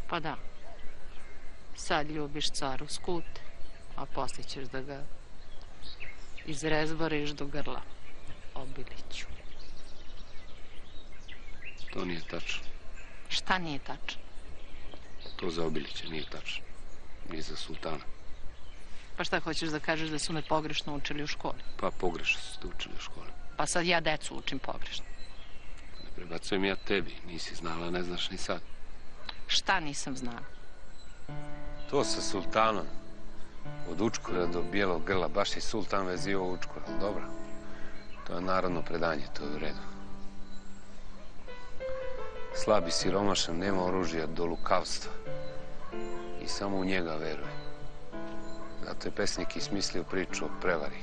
Pa da. Sad ljubiš caru skute, a poslije ćeš da ga izrezbariš do grla. Obiliću. To nije tačno. Šta nije tačno? To za Obilića nije tačno. Ni za sultana. Pa šta hoćeš da kažeš da su me pogrešno učili u školi? Pa pogrešno su te učili u školi. Pa sad ja decu učim pogrešno. Ne prebacujem ja tebi. Nisi znala, ne znaš ni sad. Šta nisam znala? To sa sultanom. Od Učkura do Bijelog grla. Baš je sultan vezivao Učkura. Dobro. To je narodno predanje. To je u redu. Slab i siromašan, nema oružja do lukavstva. I samo u njega veruje. Zato je pesnik i smislio priču o prevari.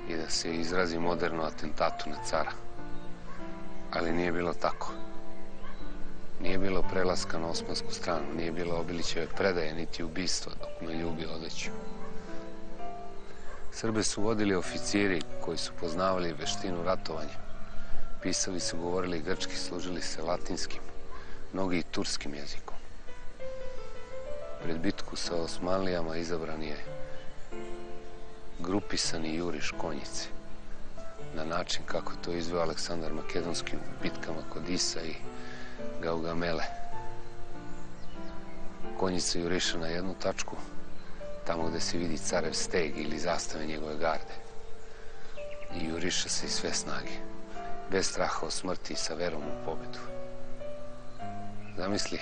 I da se izrazi moderno atentatu na cara. Ali nije bilo tako. Nije bilo prelaska na osmansku stranu, nije bilo Obilićeve predaje, niti ubistva dok me ljubio odeću. Srbe su vodili oficiri koji su poznavali veštinu ratovanja. Pisali su, govorili grčki, služili se latinskim, mnogi i turskim jezikom. Pred bitku sa Osmanlijama izabran je grupisani juriš konjice. Na način kako to izveo Aleksandar Makedonski u bitkama kod Isa i Gaugamele. Konjica juriša na jednu tačku, tamo gde se vidi carev steg ili zastave njegove garde. I juriša se iz sve snage, bez straha o smrti i sa verom u pobedu. Zamisli,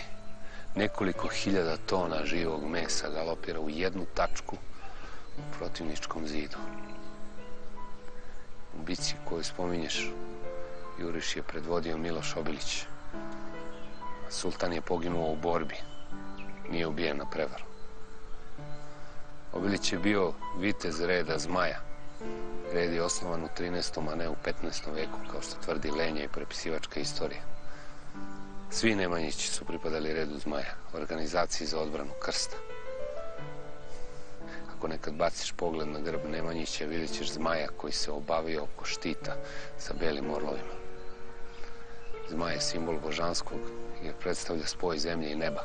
nekoliko hiljada tona živog mesa galopira u jednu tačku u protivničkom zidu. U bici koju spominješ, juriš je predvodio Miloš Obilić. Sultan je poginuo u borbi, nije ubijen na prevaru. Obilić je bio vitez reda Zmaja. Red je osnovan u 13. a ne u 15. veku, kao što tvrdi Lenja i prepisivačka istorija. Svi Nemanjići su pripadali redu Zmaja, organizaciji za odbranu krsta. Ako nekad baciš pogled na grb Nemanjića, vidjet ćeš Zmaja koji se obavio oko štita sa belim orlovima. Zmaj je simbol božanskog jer predstavlja spoj zemlje i neba,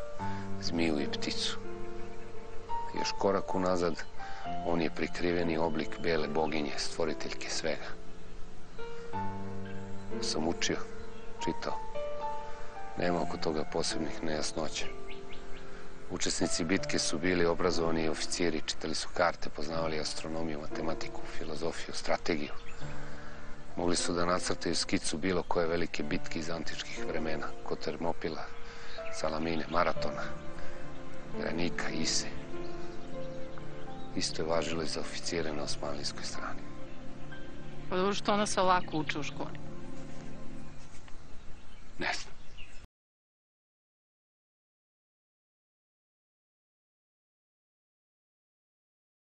zmiju i pticu. Još korak unazad, on je prikriveni oblik bele boginje, stvoriteljke svega. Sam učio, čitao. Nema oko toga posebnih nejasnoća. Učesnici bitke su bili obrazovani oficiri, čitali su karte, poznavali astronomiju, matematiku, filozofiju, strategiju. Mogli su da nacrtaju skicu bilo koje velike bitke iz antičkih vremena, kod Termopila, Salamine, Maratona, Granika, Ise. Isto je važilo i za oficire na osmanlijskoj strani. Pa dobro, što ona se lako uče u školi? Ne znam.